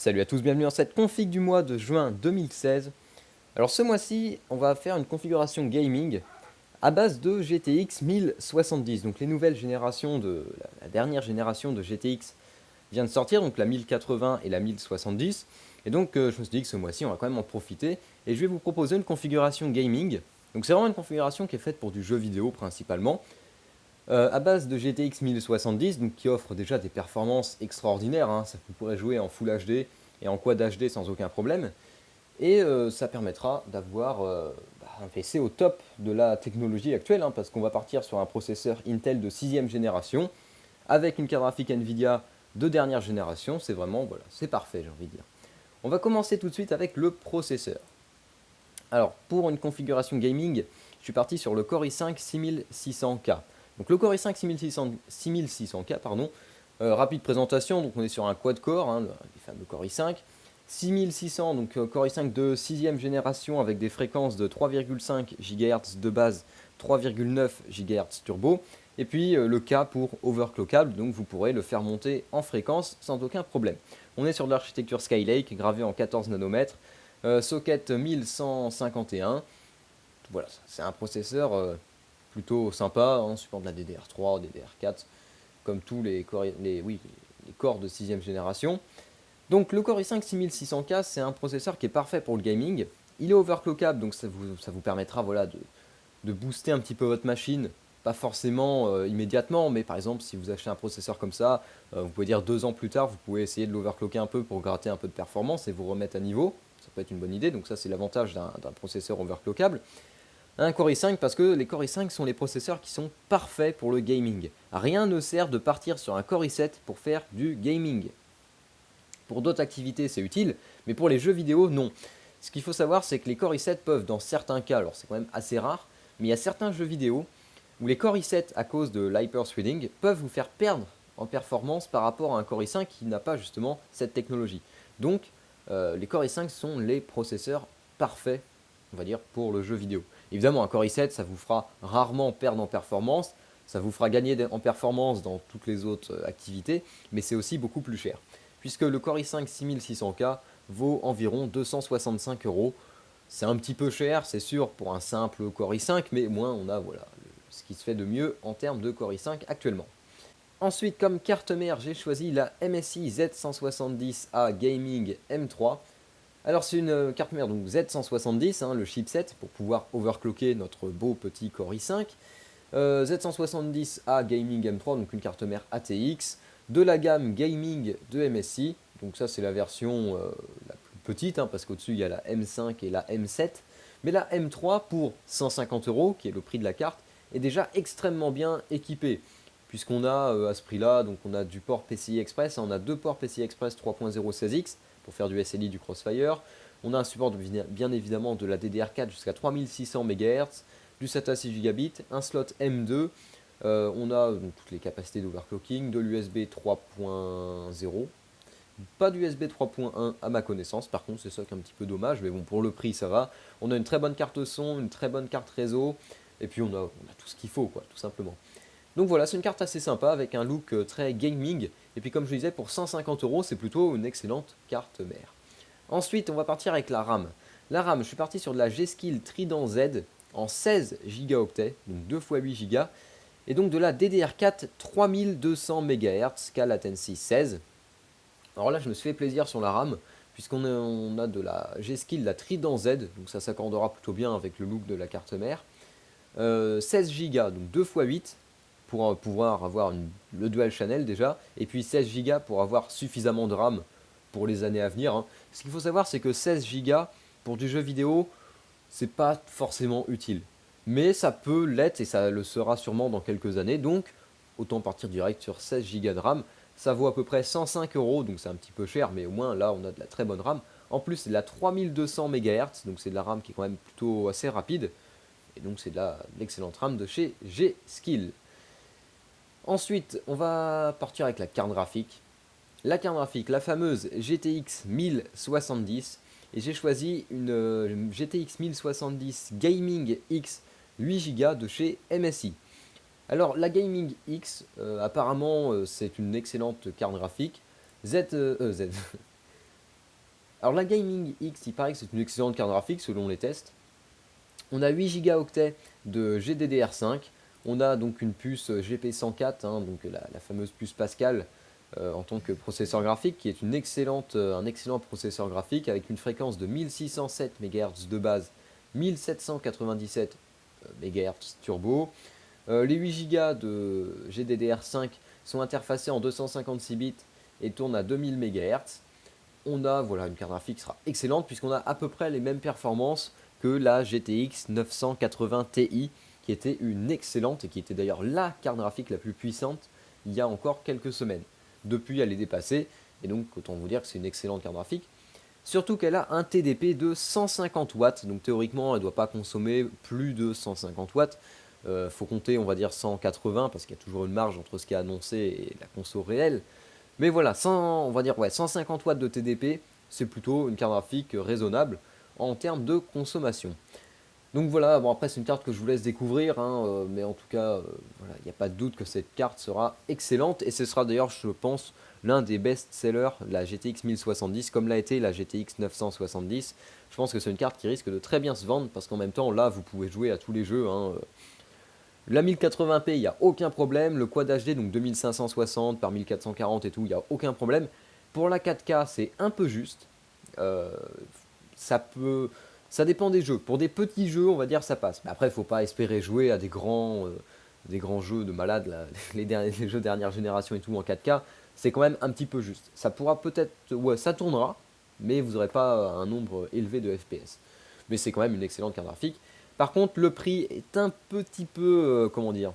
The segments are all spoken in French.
Salut à tous, bienvenue dans cette config du mois de juin 2016. Alors ce mois-ci, on va faire une configuration gaming à base de GTX 1070. Donc les nouvelles générations la dernière génération de GTX vient de sortir, donc la 1080 et la 1070. Et donc je me suis dit que ce mois-ci, on va quand même en profiter. Et je vais vous proposer une configuration gaming. Donc c'est vraiment une configuration qui est faite pour du jeu vidéo principalement. À base de GTX 1070, donc qui offre déjà des performances extraordinaires, hein. Ça vous pourrez jouer en Full HD et en Quad HD sans aucun problème. Et ça permettra d'avoir un PC au top de la technologie actuelle, hein, parce qu'on va partir sur un processeur Intel de 6ème génération, avec une carte graphique Nvidia de dernière génération. C'est vraiment, voilà, c'est parfait, j'ai envie de dire. On va commencer tout de suite avec le processeur. Alors, pour une configuration gaming, je suis parti sur le Core i5 6600K. Donc le Core i5 6600K, pardon, rapide présentation, donc on est sur un quad-core, hein, les fameux Core i5. 6600, donc Core i5 de 6ème génération avec des fréquences de 3,5 GHz de base, 3,9 GHz turbo. Et puis le K pour overclockable, donc vous pourrez le faire monter en fréquence sans aucun problème. On est sur de l'architecture Skylake, gravée en 14 nanomètres. Socket 1151. Voilà, c'est un processeur plutôt sympa, hein, support de la DDR3, DDR4, comme tous les corps de 6ème génération. Donc le Core i5 6600K, c'est un processeur qui est parfait pour le gaming. Il est overclockable, donc ça vous permettra voilà, de booster un petit peu votre machine. Pas forcément immédiatement, mais par exemple, si vous achetez un processeur comme ça, vous pouvez dire 2 ans plus tard, vous pouvez essayer de l'overclocker un peu pour gratter un peu de performance et vous remettre à niveau. Ça peut être une bonne idée, donc ça c'est l'avantage d'un processeur overclockable. Un Core i5 parce que les Core i5 sont les processeurs qui sont parfaits pour le gaming. Rien ne sert de partir sur un Core i7 pour faire du gaming. Pour d'autres activités c'est utile, mais pour les jeux vidéo non. Ce qu'il faut savoir c'est que les Core i7 peuvent dans certains cas, alors c'est quand même assez rare, mais il y a certains jeux vidéo où les Core i7 à cause de l'hyper-threading peuvent vous faire perdre en performance par rapport à un Core i5 qui n'a pas justement cette technologie. Donc les Core i5 sont les processeurs parfaits, on va dire, pour le jeu vidéo. Évidemment, un Core i7, ça vous fera rarement perdre en performance, ça vous fera gagner en performance dans toutes les autres activités, mais c'est aussi beaucoup plus cher. Puisque le Core i5 6600K vaut environ 265 euros. C'est un petit peu cher, c'est sûr, pour un simple Core i5, mais au moins on a voilà, ce qui se fait de mieux en termes de Core i5 actuellement. Ensuite, comme carte mère, j'ai choisi la MSI Z170A Gaming M3. Alors c'est une carte mère donc Z170, hein, le chipset, pour pouvoir overclocker notre beau petit Core i5. Z170A Gaming M3, donc une carte mère ATX, de la gamme Gaming de MSI. Donc ça c'est la version la plus petite, hein, parce qu'au-dessus il y a la M5 et la M7. Mais la M3 pour 150 euros, qui est le prix de la carte, est déjà extrêmement bien équipée. Puisqu'on a à ce prix-là, donc on a du port PCI Express, hein, on a deux ports PCI Express 3.0 16X pour faire du SLI, du Crossfire. On a un support bien évidemment de la DDR4 jusqu'à 3600 MHz, du SATA 6 Gb, un slot M2. On a donc, toutes les capacités d'overclocking, de l'USB 3.0. Pas d'USB 3.1 à ma connaissance, par contre c'est ça qui est un petit peu dommage, mais bon pour le prix ça va. On a une très bonne carte son, une très bonne carte réseau, et puis on a tout ce qu'il faut quoi, tout simplement. Donc voilà, c'est une carte assez sympa avec un look très gaming. Et puis comme je disais, pour 150 euros, c'est plutôt une excellente carte mère. Ensuite, on va partir avec la RAM. La RAM, je suis parti sur de la G-Skill Trident Z en 16 Go, donc 2 x 8 Go. Et donc de la DDR4 3200 MHz, K latency 16. Alors là, je me suis fait plaisir sur la RAM, puisqu'on a de la G-Skill, la Trident Z, donc ça s'accordera plutôt bien avec le look de la carte mère. 16 Go, donc 2 x 8 pour pouvoir avoir le dual channel déjà, et puis 16 Go pour avoir suffisamment de RAM pour les années à venir, hein. Ce qu'il faut savoir, c'est que 16 Go pour du jeu vidéo, c'est pas forcément utile. Mais ça peut l'être et ça le sera sûrement dans quelques années, donc autant partir direct sur 16 Go de RAM. Ça vaut à peu près 105 euros, donc c'est un petit peu cher, mais au moins là on a de la très bonne RAM. En plus, c'est de la 3200 MHz, donc c'est de la RAM qui est quand même plutôt assez rapide. Et donc c'est de l'excellente RAM de chez G-Skill. Ensuite, on va partir avec la carte graphique. La carte graphique, la fameuse GTX 1070. Et j'ai choisi une GTX 1070 Gaming X 8 Go de chez MSI. Alors la Gaming X, apparemment c'est une excellente carte graphique. Z Alors la Gaming X, il paraît que c'est une excellente carte graphique selon les tests. On a 8 Go de GDDR5. On a donc une puce GP104, hein, donc la fameuse puce Pascal en tant que processeur graphique, qui est un excellent processeur graphique avec une fréquence de 1607 MHz de base, 1797 MHz turbo. Les 8 Go de GDDR5 sont interfacés en 256 bits et tournent à 2000 MHz. On a voilà, une carte graphique qui sera excellente puisqu'on a à peu près les mêmes performances que la GTX 980 Ti, qui était une excellente et qui était d'ailleurs la carte graphique la plus puissante il y a encore quelques semaines. Depuis, elle est dépassée, et donc autant vous dire que c'est une excellente carte graphique. Surtout qu'elle a un TDP de 150 watts, donc théoriquement elle ne doit pas consommer plus de 150 watts. Faut compter, on va dire 180, parce qu'il y a toujours une marge entre ce qui est annoncé et la conso réelle. Mais voilà, on va dire ouais, 150 watts de TDP, c'est plutôt une carte graphique raisonnable en termes de consommation. Donc voilà, bon après c'est une carte que je vous laisse découvrir, hein, mais en tout cas, voilà, il n'y a pas de doute que cette carte sera excellente, et ce sera d'ailleurs, je pense, l'un des best-sellers, la GTX 1070, comme l'a été la GTX 970. Je pense que c'est une carte qui risque de très bien se vendre, parce qu'en même temps, là, vous pouvez jouer à tous les jeux, hein. La 1080p, il n'y a aucun problème. Le Quad HD, donc 2560 par 1440 et tout, il n'y a aucun problème. Pour la 4K, c'est un peu juste. Euh, ça peut, ça dépend des jeux. Pour des petits jeux, on va dire ça passe. Mais après, il ne faut pas espérer jouer à des grands jeux de malades, là, les jeux dernière génération et tout en 4K. C'est quand même un petit peu juste. Ça pourra peut-être, ouais, ça tournera, mais vous n'aurez pas un nombre élevé de FPS. Mais c'est quand même une excellente carte graphique. Par contre, le prix est un petit peu, comment dire,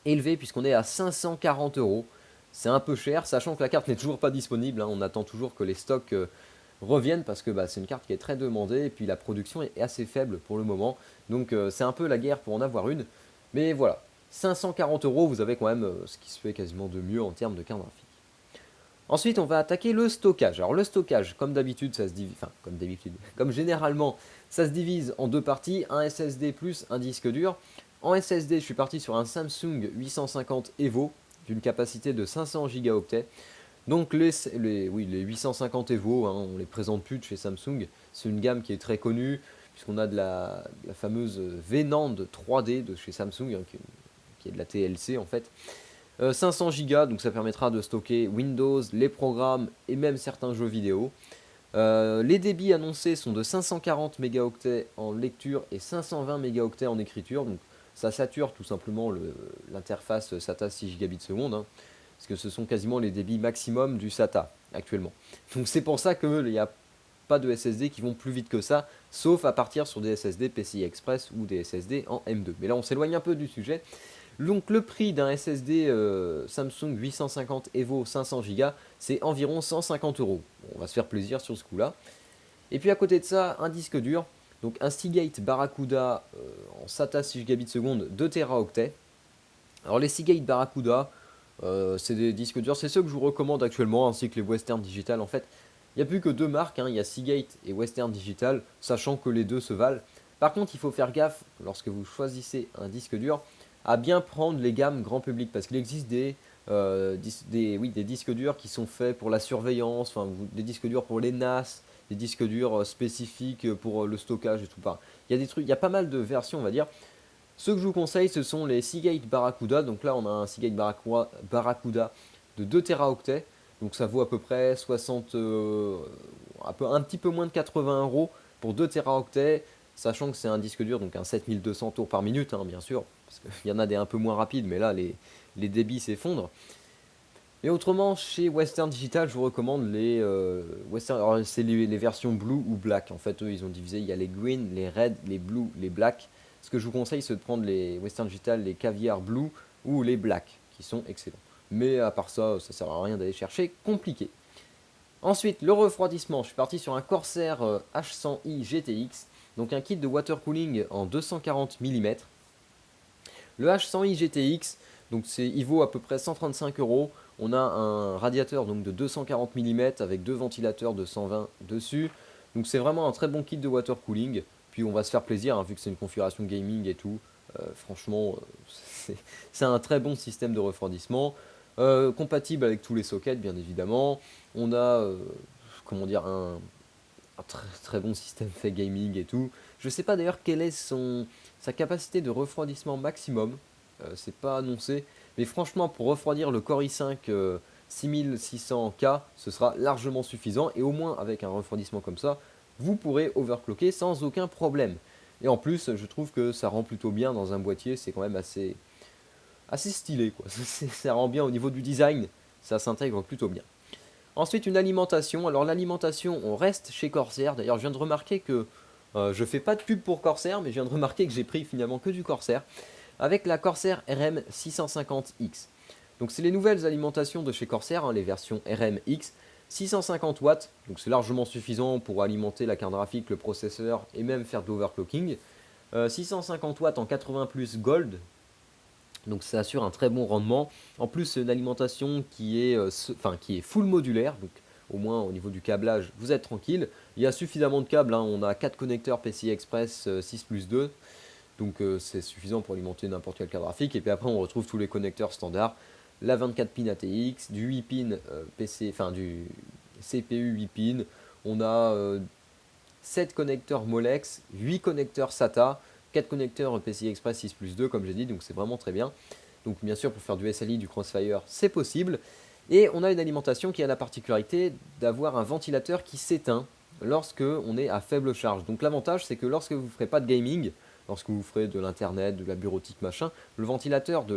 élevé puisqu'on est à 540 euros. C'est un peu cher, sachant que la carte n'est toujours pas disponible, hein. On attend toujours que les stocks reviennent parce que bah, c'est une carte qui est très demandée et puis la production est assez faible pour le moment. Donc c'est un peu la guerre pour en avoir une. Mais voilà, 540 euros, vous avez quand même ce qui se fait quasiment de mieux en termes de carte graphique. Ensuite, on va attaquer le stockage. Alors le stockage, comme d'habitude, ça se divise, enfin comme d'habitude, comme généralement, ça se divise en deux parties, un SSD plus un disque dur. En SSD, je suis parti sur un Samsung 850 Evo d'une capacité de 500 Go. Donc oui, les 850 Evo, hein, on les présente plus de chez Samsung. C'est une gamme qui est très connue puisqu'on a de la fameuse V-NAND 3D de chez Samsung, hein, qui est de la TLC en fait. 500 Go, donc ça permettra de stocker Windows, les programmes et même certains jeux vidéo. Les débits annoncés sont de 540 mégaoctets en lecture et 520 mégaoctets en écriture. Donc ça sature tout simplement l'interface SATA 6 gigabits seconde, hein, parce que ce sont quasiment les débits maximum du SATA actuellement. Donc c'est pour ça qu'il n'y a pas de SSD qui vont plus vite que ça, sauf à partir sur des SSD PCI Express ou des SSD en M2. Mais là on s'éloigne un peu du sujet. Donc le prix d'un SSD Samsung 850 Evo 500 Go, c'est environ 150 euros. On va se faire plaisir sur ce coup-là. Et puis à côté de ça, un disque dur. Donc un Seagate Barracuda en SATA 6 Gb seconde 2 Teraoctets. Alors les Seagate Barracuda, c'est des disques durs, c'est ceux que je vous recommande actuellement, ainsi que les Western Digital. En fait, il n'y a plus que deux marques, hein, il y a Seagate et Western Digital, sachant que les deux se valent. Par contre, il faut faire gaffe, lorsque vous choisissez un disque dur, à bien prendre les gammes grand public, parce qu'il existe des disques durs qui sont faits pour la surveillance, enfin, des disques durs pour les NAS, des disques durs spécifiques pour le stockage et tout. Enfin, il y a des trucs, il y a pas mal de versions, on va dire. Ceux que je vous conseille, ce sont les Seagate Barracuda. Donc là, on a un Seagate Barracuda de 2 Teraoctets. Donc ça vaut à peu près 60, un petit peu moins de 80 euros pour 2 Teraoctets. Sachant que c'est un disque dur, donc un 7200 tours par minute, hein, bien sûr. Parce qu'il y en a des un peu moins rapides, mais là, les débits s'effondrent. Et autrement, chez Western Digital, je vous recommande les Western. Alors, c'est les versions blue ou black. En fait, eux, ils ont divisé. Il y a les green, les red, les blue, les black. Ce que je vous conseille, c'est de prendre les Western Digital, les caviar blue ou les black, qui sont excellents. Mais à part ça, ça sert à rien d'aller chercher compliqué. Ensuite, le refroidissement. Je suis parti sur un Corsair H100i GTX. Donc un kit de water cooling en 240 mm. Le H100i GTX, donc il vaut à peu près 135 euros. On a un radiateur donc de 240 mm avec deux ventilateurs de 120 dessus. Donc c'est vraiment un très bon kit de water cooling. Puis on va se faire plaisir, hein, vu que c'est une configuration gaming et tout. Franchement, c'est un très bon système de refroidissement. Compatible avec tous les sockets, bien évidemment. On a comment dire, un très, très bon système fait gaming et tout. Je sais pas d'ailleurs quelle est sa capacité de refroidissement maximum, c'est pas annoncé, mais franchement pour refroidir le Core i5 6600K, ce sera largement suffisant et au moins avec un refroidissement comme ça, vous pourrez overclocker sans aucun problème. Et en plus, je trouve que ça rend plutôt bien dans un boîtier, c'est quand même assez stylé quoi. Ça rend bien au niveau du design, ça s'intègre plutôt bien. Ensuite, une alimentation. Alors l'alimentation, on reste chez Corsair. D'ailleurs, je viens de remarquer que je fais pas de pub pour Corsair, mais je viens de remarquer que j'ai pris finalement que du Corsair avec la Corsair RM 650X. Donc c'est les nouvelles alimentations de chez Corsair, hein, les versions RMX. 650 watts, donc c'est largement suffisant pour alimenter la carte graphique, le processeur et même faire de l'overclocking. 650 watts en 80 plus Gold, donc ça assure un très bon rendement. En plus, c'est une alimentation qui est full modulaire, donc au moins au niveau du câblage, vous êtes tranquille. Il y a suffisamment de câbles, hein, on a 4 connecteurs PCI Express 6 plus 2, donc c'est suffisant pour alimenter n'importe quel carte graphique. Et puis après, on retrouve tous les connecteurs standards, la 24 pin ATX, du 8 pin du CPU 8 pin. On a 7 connecteurs Molex, 8 connecteurs SATA, 4 connecteurs PCI Express 6 plus 2 comme j'ai dit, donc c'est vraiment très bien. Donc bien sûr pour faire du SLI, du Crossfire, c'est possible. Et on a une alimentation qui a la particularité d'avoir un ventilateur qui s'éteint lorsque on est à faible charge. Donc l'avantage c'est que lorsque vous ne ferez pas de gaming, lorsque vous ferez de l'internet, de la bureautique machin, le ventilateur de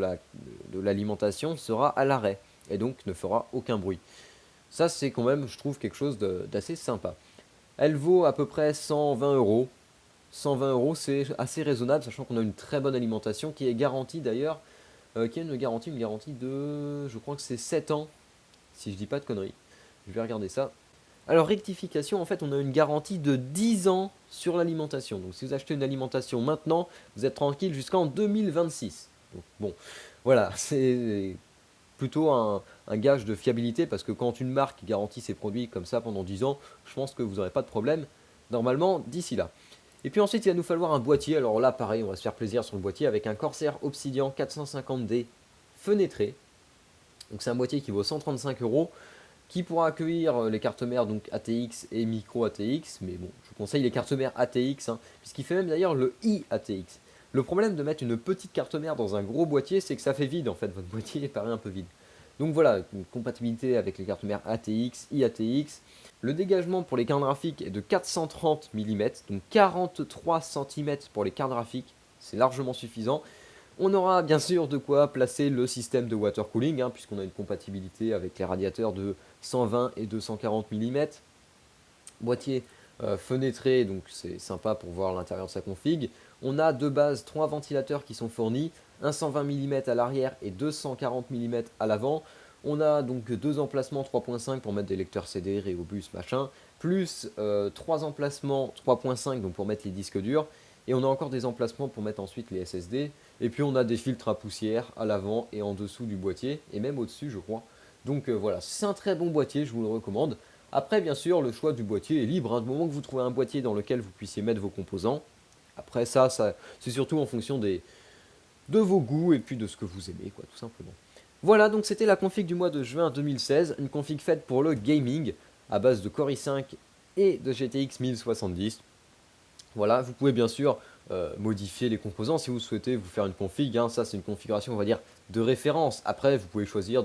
l'alimentation sera à l'arrêt et donc ne fera aucun bruit. Ça c'est quand même je trouve quelque chose d'assez sympa. Elle vaut à peu près 120 euros. 120 euros, c'est assez raisonnable, sachant qu'on a une très bonne alimentation qui est garantie d'ailleurs, qui est une garantie de, je crois que c'est 7 ans, si je dis pas de conneries. Je vais regarder ça. Alors rectification, en fait on a une garantie de 10 ans sur l'alimentation. Donc si vous achetez une alimentation maintenant, vous êtes tranquille jusqu'en 2026. Donc bon, voilà, c'est plutôt un gage de fiabilité parce que quand une marque garantit ses produits comme ça pendant 10 ans, je pense que vous n'aurez pas de problème normalement d'ici là. Et puis ensuite, il va nous falloir un boîtier. Alors là, pareil, on va se faire plaisir sur le boîtier avec un Corsair Obsidian 450D fenêtré. Donc c'est un boîtier qui vaut 135 euros, qui pourra accueillir les cartes mères donc ATX et micro ATX. Mais bon, je vous conseille les cartes mères ATX, hein, puisqu'il fait même d'ailleurs le iATX. Le problème de mettre une petite carte mère dans un gros boîtier, c'est que ça fait vide en fait. Votre boîtier paraît un peu vide. Donc voilà, une compatibilité avec les cartes mères ATX, iATX. Le dégagement pour les cartes graphiques est de 430 mm, donc 43 cm pour les cartes graphiques, c'est largement suffisant. On aura bien sûr de quoi placer le système de water cooling, hein, puisqu'on a une compatibilité avec les radiateurs de 120 et 240 mm. Boîtier fenêtré, donc c'est sympa pour voir l'intérieur de sa config. On a de base 3 ventilateurs qui sont fournis, un 120 mm à l'arrière et 240 mm à l'avant. On a donc 2 emplacements 3.5 pour mettre des lecteurs CD, Rhéobus, machin, plus 3 emplacements 3.5 donc pour mettre les disques durs. Et on a encore des emplacements pour mettre ensuite les SSD. Et puis on a des filtres à poussière à l'avant et en dessous du boîtier, et même au-dessus je crois. Donc voilà, c'est un très bon boîtier, je vous le recommande. Après, bien sûr, le choix du boîtier est libre, hein, du moment que vous trouvez un boîtier dans lequel vous puissiez mettre vos composants. Après ça c'est surtout en fonction de vos goûts et puis de ce que vous aimez, quoi, tout simplement. Voilà, donc c'était la config du mois de juin 2016, une config faite pour le gaming, à base de Core i5 et de GTX 1070. Voilà, vous pouvez bien sûr modifier les composants si vous souhaitez vous faire une config, hein, ça c'est une configuration on va dire de référence. Après vous pouvez choisir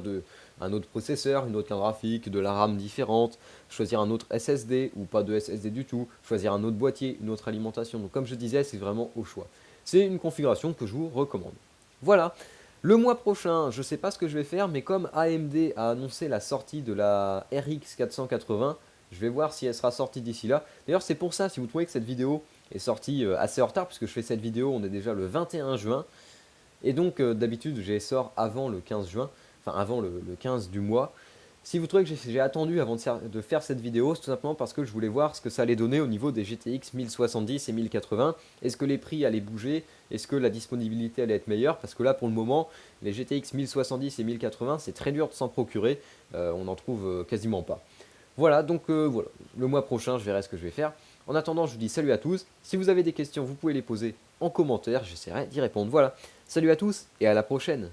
un autre processeur, une autre carte graphique, de la RAM différente, choisir un autre SSD ou pas de SSD du tout, choisir un autre boîtier, une autre alimentation. Donc comme je disais, c'est vraiment au choix. C'est une configuration que je vous recommande. Voilà, le mois prochain, je ne sais pas ce que je vais faire, mais comme AMD a annoncé la sortie de la RX 480, je vais voir si elle sera sortie d'ici là. D'ailleurs c'est pour ça, si vous trouvez que cette vidéo est sortie assez en retard, puisque je fais cette vidéo, on est déjà le 21 juin, et donc d'habitude j'ai sort avant le 15 juin, enfin avant le 15 du mois. Si vous trouvez que j'ai attendu avant de faire cette vidéo, c'est tout simplement parce que je voulais voir ce que ça allait donner au niveau des GTX 1070 et 1080. Est-ce que les prix allaient bouger? Est-ce que la disponibilité allait être meilleure? Parce que là, pour le moment, les GTX 1070 et 1080, c'est très dur de s'en procurer. On n'en trouve quasiment pas. Voilà, donc voilà. Le mois prochain, je verrai ce que je vais faire. En attendant, je vous dis salut à tous. Si vous avez des questions, vous pouvez les poser en commentaire. J'essaierai d'y répondre. Voilà. Salut à tous et à la prochaine.